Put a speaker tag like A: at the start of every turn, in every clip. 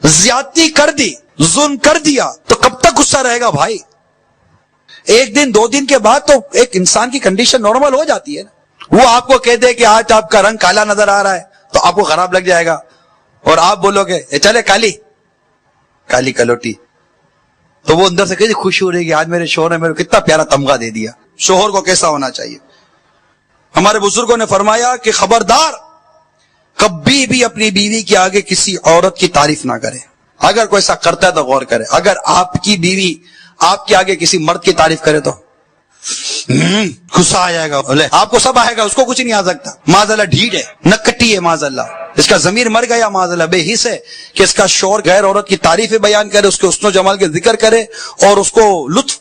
A: زیادتی کر دی، ظلم کر دیا، تو کب تک غصہ رہے گا بھائی؟ ایک دن دو دن کے بعد تو ایک انسان کی کنڈیشن نارمل ہو جاتی ہے نا۔ وہ آپ کو کہہ دے کہ آج آپ کا رنگ کالا نظر آ رہا ہے تو آپ کو خراب لگ جائے گا، اور آپ بولو گے چلے کالی کالی کلوٹی، تو وہ اندر سے کتنی خوش ہو رہی ہے، آج میرے شوہر نے میرے کو کتنا پیارا تمغہ دے دیا۔ شوہر کو کیسا ہونا چاہیے؟ ہمارے بزرگوں نے فرمایا کہ خبردار کبھی بھی اپنی بیوی کے آگے کسی عورت کی تعریف نہ کرے۔ اگر کوئی ایسا کرتا ہے تو غور کرے، اگر آپ کی بیوی آپ کے آگے کسی مرد کی تعریف کرے تو غصہ آ جائے گا، آپ کو سب آئے گا، اس کو کچھ نہیں آ سکتا۔ معاذ اللہ ڈھیٹ ہے، نکٹی ہے، معاذ اللہ اس کا ضمیر مر گیا، معاذ اللہ بے حس ہے کہ اس کا شوہر غیر عورت کی تعریفیں بیان کرے، اس کے حسن و جمال کے ذکر کرے، اور اس کو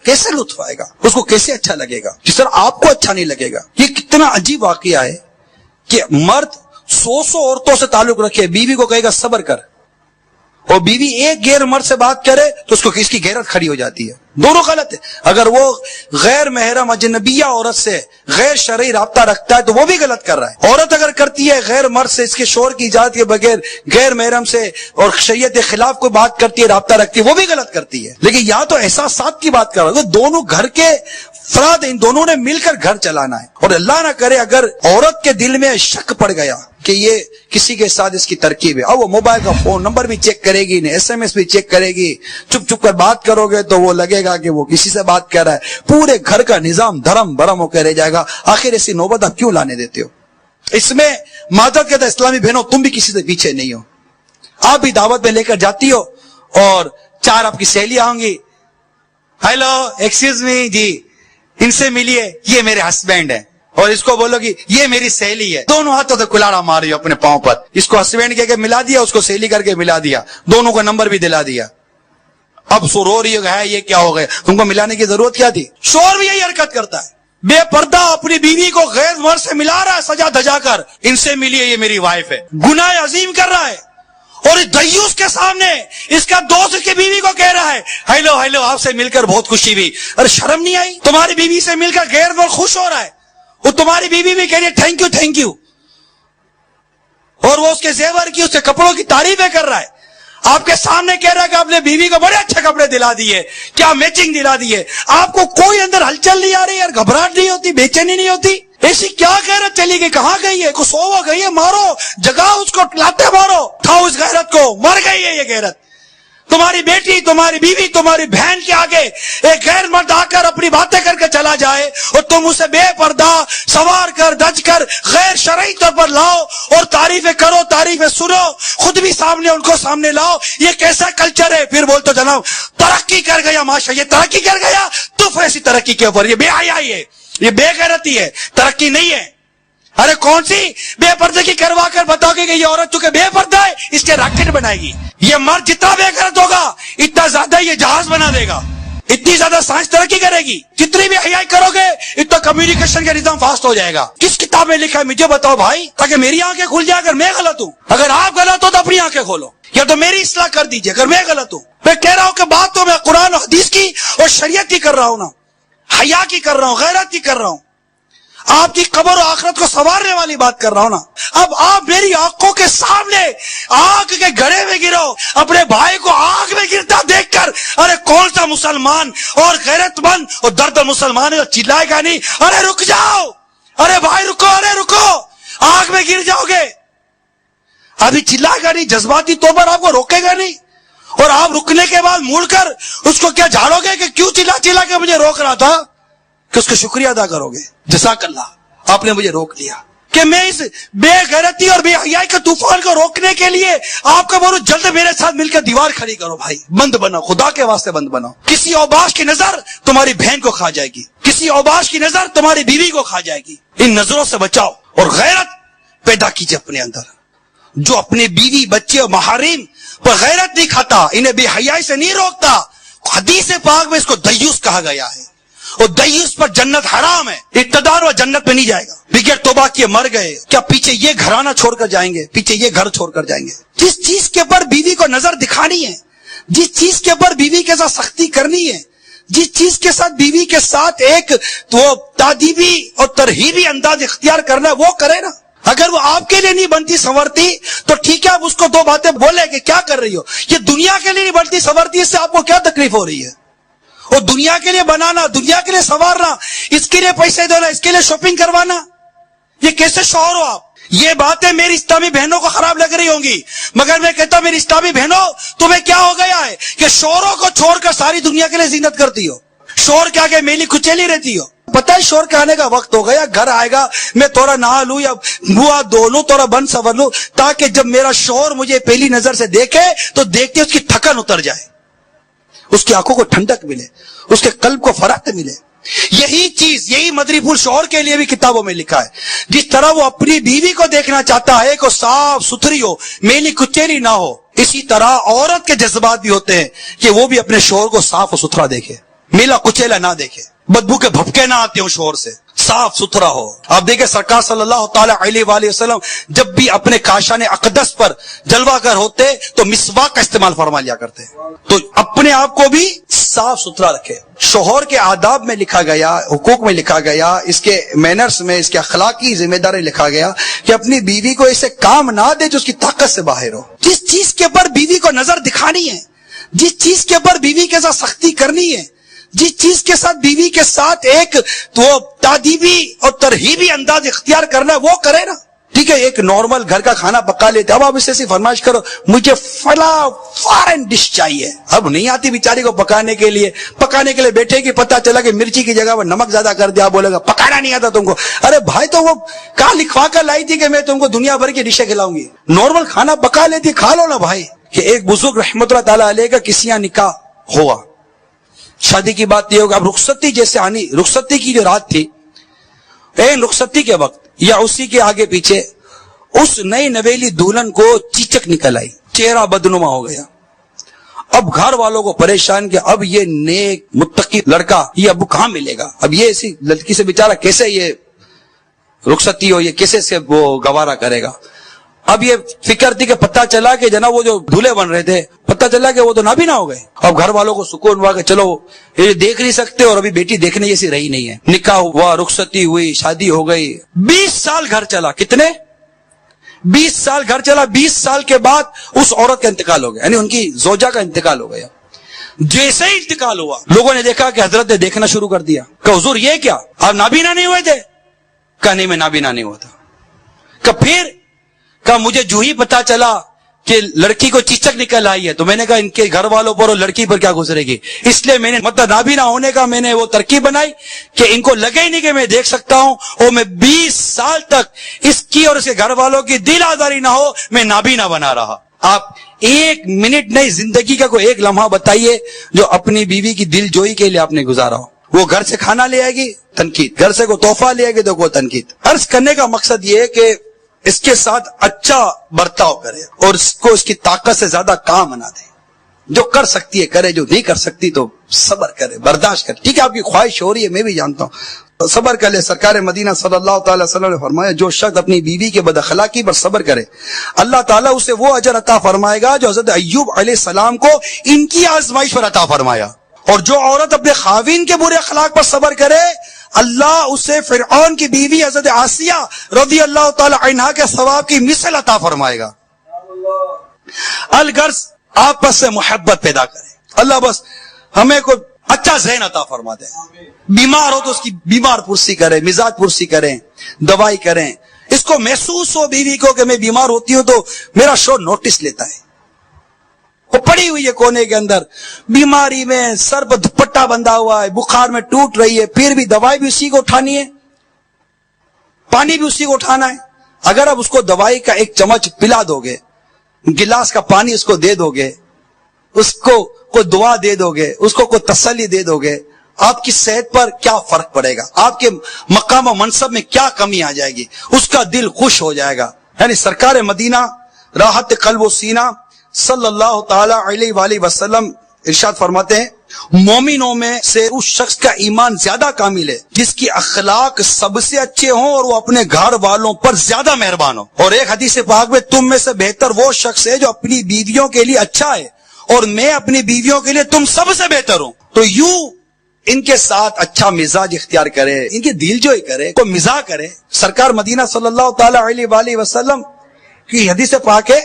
A: کیسے لطف آئے گا، اس کو کیسے اچھا لگے گا جس طرح آپ کو اچھا نہیں لگے گا۔ یہ کتنا عجیب واقعہ ہے کہ مرد 100 عورتوں سے تعلق رکھے، بیوی کو کہے گا صبر کر، اور بیوی ایک غیر مرد سے بات کرے تو اس کو کس کی غیرت کھڑی ہو جاتی ہے۔ دونوں غلط ہے۔ اگر وہ غیر محرم اجنبیہ عورت سے غیر شرعی رابطہ رکھتا ہے تو وہ بھی غلط کر رہا ہے۔ عورت اگر کرتی ہے غیر مرد سے، اس کے شوہر کی اجازت کے بغیر غیر محرم سے، اور شریعت کے خلاف کوئی بات کرتی ہے، رابطہ رکھتی ہے، وہ بھی غلط کرتی ہے۔ لیکن یہاں تو احساسات کی بات کر رہا ہے، دونوں گھر کے افراد، ان دونوں نے مل کر گھر چلانا ہے۔ اور اللہ نہ کرے اگر عورت کے دل میں شک پڑ گیا کہ یہ کسی کے ساتھ اس کی ترکیب ہے، اب وہ موبائل کا فون نمبر بھی چیک کرے گی، ایس ایم ایس بھی چیک کرے گی، چپ چپ کر بات کرو گے تو وہ لگے گا کہ وہ کسی سے بات کر رہا ہے، پورے گھر کا نظام دھرم برم ہو کے رہ جائے گا۔ آخر ایسی نوبت آپ کیوں لانے دیتے ہو؟ اس میں معذرت کہتا ہے اسلامی بہنوں، تم بھی کسی سے پیچھے نہیں ہو، آپ بھی دعوت میں لے کر جاتی ہو اور 4 آپ کی سہیلیاں ہوں گی، ہیلو ایکسکیوز می جی ان سے ملیے، یہ میرے ہسبینڈ ہے، اور اس کو بولو گی یہ میری سہیلی ہے، دونوں ہاتھوں سے کلاڑا مار رہی ہو اپنے پاؤں پر، اس کو ہسبینڈ کہہ کے ملا دیا، اس کو سہیلی کر کے ملا دیا، دونوں کا نمبر بھی دلا دیا۔ اب سو رو رہی ہے یہ کیا ہو گیا، تم کو ملانے کی ضرورت کیا تھی؟ شوہر بھی یہی حرکت کرتا ہے، بے پردہ اپنی بیوی کو غیر مرد سے ملا رہا ہے سجا دھجا کر، ان سے ملیے یہ میری وائف ہے، گناہ عظیم کر رہا ہے۔ اور اس دیوس کے سامنے اس کا دوست کی بیوی کو کہہ رہا ہے ہیلو ہیلو آپ سے مل کر بہت خوشی ہوئی۔ ارے شرم نہیں آئی؟ تمہاری بیوی سے مل کر غیر مرد خوش ہو رہا ہے، وہ تمہاری بیوی بھی کہہ رہی ہے تھینک یو تھینک یو، اور وہ اس کے زیور کی، اس کے کپڑوں کی تعریفیں کر رہا ہے، آپ کے سامنے کہہ رہا ہے کہ آپ نے بیوی کو بڑے اچھے کپڑے دلا دیے، کیا میچنگ دلا دیے۔ آپ کو کوئی اندر ہلچل نہیں آ رہی یار، گھبراہٹ نہیں ہوتی، بے چینی نہیں ہوتی؟ ایسی کیا غیرت چلی گئی، کہاں گئی ہے؟ کو سو ہو گئی ہے، مارو، جگاؤ اس کو، لاتے مارو، کھاؤ اس غیرت کو، مر گئی ہے یہ غیرت۔ تمہاری بیٹی، تمہاری بیوی، تمہاری بہن کے آگے ایک غیر مرد آ کر اپنی باتیں کر کے چلا جائے اور تم اسے بے پردہ سوار کر دج کر غیر شرعی طور پر لاؤ اور تعریفیں کرو، تعریفیں سنو، خود بھی سامنے ان کو سامنے لاؤ، یہ کیسا کلچر ہے؟ پھر بولتے جناب ترقی کر گیا ماشاء، یہ ترقی کر گیا، تو ایسی ترقی کے اوپر یہ بے حیائی ہے، یہ بے غیرتی ہے، ترقی نہیں ہے۔ ارے کون سی بے پردے کی کروا کر بتاؤ گے کہ یہ عورت چونکہ بے پردہ ہے اس کے راکٹ بنائے گی، یہ مرد جتنا بے غیرت ہوگا اتنا زیادہ یہ جہاز بنا دے گا، اتنی زیادہ سائنس ترقی کرے گی، جتنی بھی حیائی کرو گے اتنا کمیونیکیشن کا نظام فاسٹ ہو جائے گا۔ کس کتاب میں لکھا ہے مجھے بتاؤ بھائی، تاکہ میری آنکھیں کھل جائے اگر میں غلط ہوں۔ اگر آپ غلط ہو تو اپنی آنکھیں کھولو، یا تو میری اصلاح کر دیجئے اگر میں غلط ہوں۔ میں کہہ رہا ہوں کہ بات تو میں قرآن و حدیث کی اور شریعت کی کر رہا ہوں نا، حیا کی کر رہا ہوں، غیرت کی کر رہا ہوں، آپ کی قبر و آخرت کو سنوارنے والی بات کر رہا ہوں نا۔ اب آپ میری آنکھوں کے سامنے آگ کے گڑھے میں گرو، اپنے بھائی کو آگ میں گرتا دیکھ کر، ارے کون سا مسلمان اور غیرت مند اور درد مسلمان ہے جو چلائے گا نہیں ارے رک جاؤ، ارے بھائی رکو، ارے رکو، آگ میں گر جاؤ گے؟ ابھی چلائے گا نہیں، جذباتی طور پر آپ کو روکے گا نہیں، اور آپ رکنے کے بعد مڑ کر اس کو کیا جھاڑو گے کہ کیوں چلا کے مجھے روک رہا تھا، کہ اس کا شکریہ ادا کرو گے، جزاک اللہ آپ نے مجھے روک لیا، کہ میں اس بے غیرتی اور بے حیائی کے طوفان کو روکنے کے لیے آپ کا بولو جلد میرے ساتھ مل کر دیوار کھڑی کرو، بھائی بند بناؤ، خدا کے واسطے بند بناؤ۔ کسی اوباش کی نظر تمہاری بہن کو کھا جائے گی، کسی اوباش کی نظر تمہاری بیوی کو کھا جائے گی، ان نظروں سے بچاؤ اور غیرت پیدا کیجئے اپنے اندر۔ جو اپنے بیوی بچے اور محارم پر غیرت نہیں کھاتا، انہیں بے حیائی سے نہیں روکتا، حدیث پاک میں اس کو دیوس کہا گیا ہے، اور دیوس پر جنت حرام ہے، اقتدار و جنت میں نہیں جائے گا، بغیر توبہ کیے مر گئے، کیا پیچھے یہ گھرانہ چھوڑ کر جائیں گے، پیچھے یہ گھر چھوڑ کر جائیں گے؟ جس چیز کے اوپر بیوی کو نظر دکھانی ہے، جس چیز کے اوپر بیوی کے ساتھ سختی کرنی ہے، جس چیز کے ساتھ بیوی کے ساتھ ایک وہ تادیبی اور ترہیبی انداز اختیار کرنا ہے وہ کرے نا۔ اگر وہ آپ کے لیے نہیں بنتی سنورتی تو ٹھیک ہے، آپ اس کو دو باتیں بولے کہ کیا کر رہی ہو، یہ دنیا کے لیے نہیں بنتی سنورتی، اس سے آپ کو کیا تکلیف ہو رہی ہے؟ اور دنیا کے لیے بنانا، دنیا کے لیے سنوارنا، اس کے لیے پیسے دینا، اس کے لیے شاپنگ کروانا، یہ کیسے شوہر ہو آپ؟ یہ باتیں میری اسلامی بہنوں کو خراب لگ رہی ہوں گی، مگر میں کہتا ہوں میری اسلامی بہنوں، تمہیں کیا ہو گیا ہے کہ شوہروں کو چھوڑ کر ساری دنیا کے لیے زینت کرتی ہو؟ شوہر کے آگے میلی کچیلی رہتی ہو؟ پتہ ہے شوہر کے آنے کا وقت ہو گیا، گھر آئے گا، میں تھوڑا نہا لوں یا منہ ہاتھ دھو لوں، تھوڑا بن سنور لوں، تاکہ جب میرا شوہر مجھے پہلی نظر سے دیکھے تو دیکھتے اس کی تھکن اتر جائے، اس کی آنکھوں کو ٹھنڈک ملے، اس کے قلب کو فرحت ملے۔ یہی چیز، یہی مدری پھول شوہر کے لیے بھی کتابوں میں لکھا ہے۔ جس طرح وہ اپنی بیوی کو دیکھنا چاہتا ہے کہ صاف ستھری ہو، میلی کچیلی نہ ہو، اسی طرح عورت کے جذبات بھی ہوتے ہیں کہ وہ بھی اپنے شوہر کو صاف و ستھرا دیکھے، میلا کچیلا نہ دیکھے، بدبو کے بھپکے نہ آتے ہوں شوہر سے، صاف ستھرا ہو۔ آپ دیکھیں سرکار صلی اللہ تعالی علیہ وآلہ وسلم جب بھی اپنے کاشان اقدس پر جلوہ گر ہوتے تو مسواک کا استعمال فرما لیا کرتے، تو اپنے آپ کو بھی صاف ستھرا رکھے۔ شوہر کے آداب میں لکھا گیا، حقوق میں لکھا گیا، اس کے مینرز میں، اس کے اخلاقی ذمہ داری لکھا گیا کہ اپنی بیوی کو ایسے کام نہ دے جو اس کی طاقت سے باہر ہو۔ جس چیز کے اوپر بیوی کو نظر دکھانی ہے، جس چیز کے اوپر بیوی کے ساتھ سختی کرنی ہے، جس چیز کے ساتھ بیوی کے ساتھ ایک تو تادیبی اور ترہیبی انداز اختیار کرنا ہے وہ کرے نا۔ ٹھیک ہے، ایک نارمل گھر کا کھانا پکا لیتے، اب آپ اس سے فرمائش کرو مجھے فلاں فارن ڈش چاہیے، اب نہیں آتی بیچاری کو پکانے کے لیے بیٹھے گی، پتہ چلا کہ مرچی کی جگہ پر نمک زیادہ کر دیا، بولے گا پکانا نہیں آتا تم کو۔ ارے بھائی تو وہ کہاں لکھوا کر لائی تھی کہ میں تم کو دنیا بھر کی ڈشیں کھلاؤں گی؟ نارمل کھانا پکا لیتی، کھا لو نا بھائی۔ کہ ایک بزرگ رحمت اللہ تعالیٰ علیہ کا کسی یہاں نکاح ہوا، شادی کی بات یہ ہوگا، اب رخصتی جیسے آنی، رخصتی کی جو رات تھی، رخصتی کے وقت یا اسی کے آگے پیچھے اس نئی نویلی دلہن کو چیچک نکل آئی، چہرہ بدنما ہو گیا۔ اب گھر والوں کو پریشان کہ اب یہ نیک متقی لڑکا یہ اب کہاں ملے گا، اب یہ ایسی لڑکی سے بیچارہ کیسے یہ رخصتی ہو، یہ کیسے سے وہ گوارا کرے گا۔ اب یہ فکر تھی کہ پتہ چلا کہ جناب وہ جو دولہے بن رہے تھے، پتہ چلا کہ وہ تو نابینا ہو گئے۔ اب گھر والوں کو سکون ہوا کہ چلو یہ دیکھ نہیں سکتے، اور ابھی بیٹی دیکھنے جیسی رہی نہیں ہے۔ نکاح ہوا، رخصتی ہوئی، شادی ہو گئی، 20 سال گھر چلا۔ کتنے؟ 20 سال گھر چلا۔ 20 سال کے بعد اس عورت کا انتقال ہو گیا، یعنی ان کی زوجہ کا انتقال ہو گیا۔ جیسے ہی انتقال ہوا، لوگوں نے دیکھا کہ حضرت نے دیکھنا شروع کر دیا کہ حضور یہ کیا، آپ نابینا نہیں ہوئے تھے؟ کہا نہیں، میں نابینا نہیں ہوا تھا۔ کہ پھر کہ مجھے جو ہی پتا چلا کہ لڑکی کو چیچک نکل آئی ہے تو میں نے کہا ان کے گھر والوں پر اور لڑکی پر کیا گزرے گی، اس لیے میں نے مطلب نابینا ہونے کا میں نے وہ ترکیب بنائی کہ ان کو لگے ہی نہیں کہ میں دیکھ سکتا ہوں، اور میں 20 سال تک اس کی اور اس کے گھر والوں کی دل آزاری نہ ہو، میں نابینا بنا رہا۔ آپ ایک منٹ نہیں، زندگی کا کوئی ایک لمحہ بتائیے جو اپنی بیوی کی دل جوئی کے لیے آپ نے گزارا ہو۔ وہ گھر سے کھانا لے آئے گی، تنقید، گھر سے کوئی تحفہ لے آئے گی تو کوئی تنقید۔ عرض کرنے کا مقصد یہ ہے کہ اس کے ساتھ اچھا برتاؤ کرے اور اس کو اس کی طاقت سے زیادہ کام بنا دے، جو کر سکتی ہے کرے، جو نہیں کر سکتی تو صبر کرے، برداشت کرے۔ ٹھیک ہے، آپ کی خواہش ہو رہی ہے، میں بھی جانتا ہوں، صبر کر لے۔ سرکار مدینہ صلی اللہ تعالی وسلم نے فرمایا جو شخص اپنی بیوی کے بد اخلاقی پر صبر کرے اللہ تعالیٰ اسے وہ اجر عطا فرمائے گا جو حضرت ایوب علیہ السلام کو ان کی آزمائش پر عطا فرمایا، اور جو عورت اپنے خاوند کے برے اخلاق پر صبر کرے اللہ اسے فرعون کی بیوی حضرت آسیہ رضی اللہ تعالی عنہا کے ثواب کی مثل عطا فرمائے گا۔ الغرض آپس سے محبت پیدا کرے، اللہ بس ہمیں کوئی اچھا ذہن عطا فرما دے۔ بیمار ہو تو اس کی بیمار پرسی کرے، مزاج پرسی کریں، دوائی کریں، اس کو محسوس ہو بیوی کو کہ میں بیمار ہوتی ہوں تو میرا شوہر نوٹس لیتا ہے، وہ پڑی ہوئی ہے کونے کے اندر بیماری میں، سر پر دوپٹہ بندھا ہوا ہے، بخار میں ٹوٹ رہی ہے، پھر بھی دوائی بھی اسی کو اٹھانی ہے، پانی بھی اسی کو اٹھانا ہے۔ اگر آپ اس کو دوائی کا ایک چمچ پلا دو گے، گلاس کا پانی اس کو دے دو گے، اس کو کوئی دعا دے دو گے، اس کو کوئی تسلی دے دو گے، آپ کی صحت پر کیا فرق پڑے گا، آپ کے مقام و منصب میں کیا کمی آ جائے گی، اس کا دل خوش ہو جائے گا۔ یعنی سرکار مدینہ راحت قلب و سینہ صلی اللہ تعالی علیہ وآلہ وسلم ارشاد فرماتے ہیں مومنوں میں سے اس شخص کا ایمان زیادہ کامل ہے جس کی اخلاق سب سے اچھے ہوں اور وہ اپنے گھر والوں پر زیادہ مہربان ہو۔ اور ایک حدیث پاک میں تم میں سے بہتر وہ شخص ہے جو اپنی بیویوں کے لیے اچھا ہے اور میں اپنی بیویوں کے لیے تم سب سے بہتر ہوں۔ تو یوں ان کے ساتھ اچھا مزاج اختیار کرے، ان کی دل جوئی کرے، کوئی مزاح کرے. سرکار مدینہ صلی اللہ تعالی علیہ وآلہ وسلم کی حدیث پاک ہے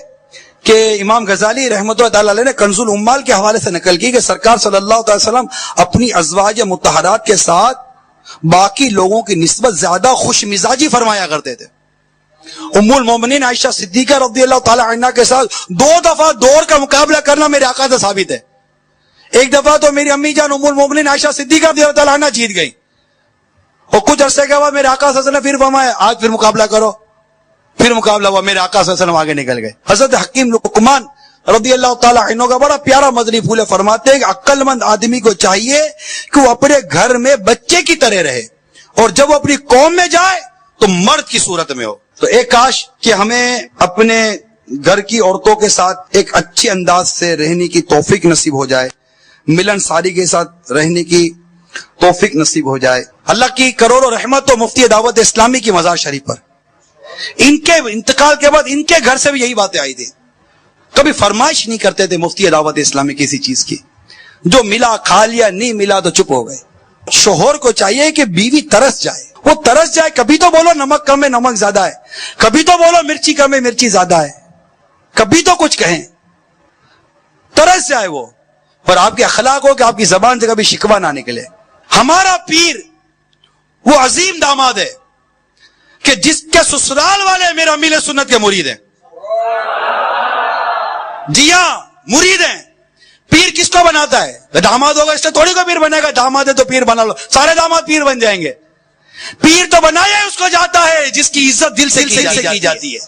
A: کہ امام غزالی رحمۃ اللہ تعالی علیہ نے کنز العمال کے حوالے سے نقل کی کہ سرکار صلی اللہ تعالی وسلم اپنی ازواج مطہرات کے ساتھ باقی لوگوں کی نسبت زیادہ خوش مزاجی فرمایا کرتے تھے. ام المومنین عائشہ صدیقہ رضی اللہ تعالی عنہ کے ساتھ 2 دفعہ دور کا مقابلہ کرنا میرے آقا سے ثابت ہے. ایک دفعہ تو میری امی جان ام المومنین عائشہ صدیقہ رضی اللہ تعالی عنہ جیت گئی، اور کچھ عرصے کے بعد میرے آقا صلی اللہ علیہ وسلم پھر فرمایا آج پھر مقابلہ کرو. پھر مقابلہ ہوا، میرے آقا صلی اللہ علیہ وسلم آگے نکل گئے. حضرت حکیم لقمان رضی اللہ تعالی عنہ کا بڑا پیارا مدنی پھول ہے، فرماتے ہیں کہ عقل مند آدمی کو چاہیے کہ وہ اپنے گھر میں بچے کی طرح رہے، اور جب وہ اپنی قوم میں جائے تو مرد کی صورت میں ہو. تو ایک کاش کہ ہمیں اپنے گھر کی عورتوں کے ساتھ ایک اچھی انداز سے رہنے کی توفیق نصیب ہو جائے، ملن ساری کے ساتھ رہنے کی توفیق نصیب ہو جائے. اللہ کی کروڑوں رحمت و مفتی دعوت اسلامی کی مزار شریف پر ان کے انتقال کے بعد ان کے گھر سے بھی یہی باتیں آئی تھی. کبھی فرمائش نہیں کرتے تھے مفتی دعوت اسلامی کسی چیز کی، جو ملا کھا لیا، نہیں ملا تو چپ ہو گئے. شوہر کو چاہیے کہ بیوی ترس جائے، وہ ترس جائے. کبھی تو بولو نمک کم ہے نمک زیادہ ہے، کبھی تو بولو مرچی کم ہے مرچی زیادہ ہے، کبھی تو کچھ کہیں، ترس جائے وہ. اور آپ کے اخلاق ہو کہ آپ کی زبان سے کبھی شکوہ نہ نکلے. ہمارا پیر وہ عظیم داماد ہے کہ جس کے سسرال والے میرا امیل سنت کے مرید ہیں. جی ہاں مرید ہیں. پیر کس کو بناتا ہے؟ داماد ہوگا اس سے تھوڑی کو پیر بنے گا. داماد ہے تو پیر بنا لو، سارے داماد پیر بن جائیں گے. پیر تو بنایا اس کو جاتا ہے جس کی عزت دل سے کی جاتی ہے.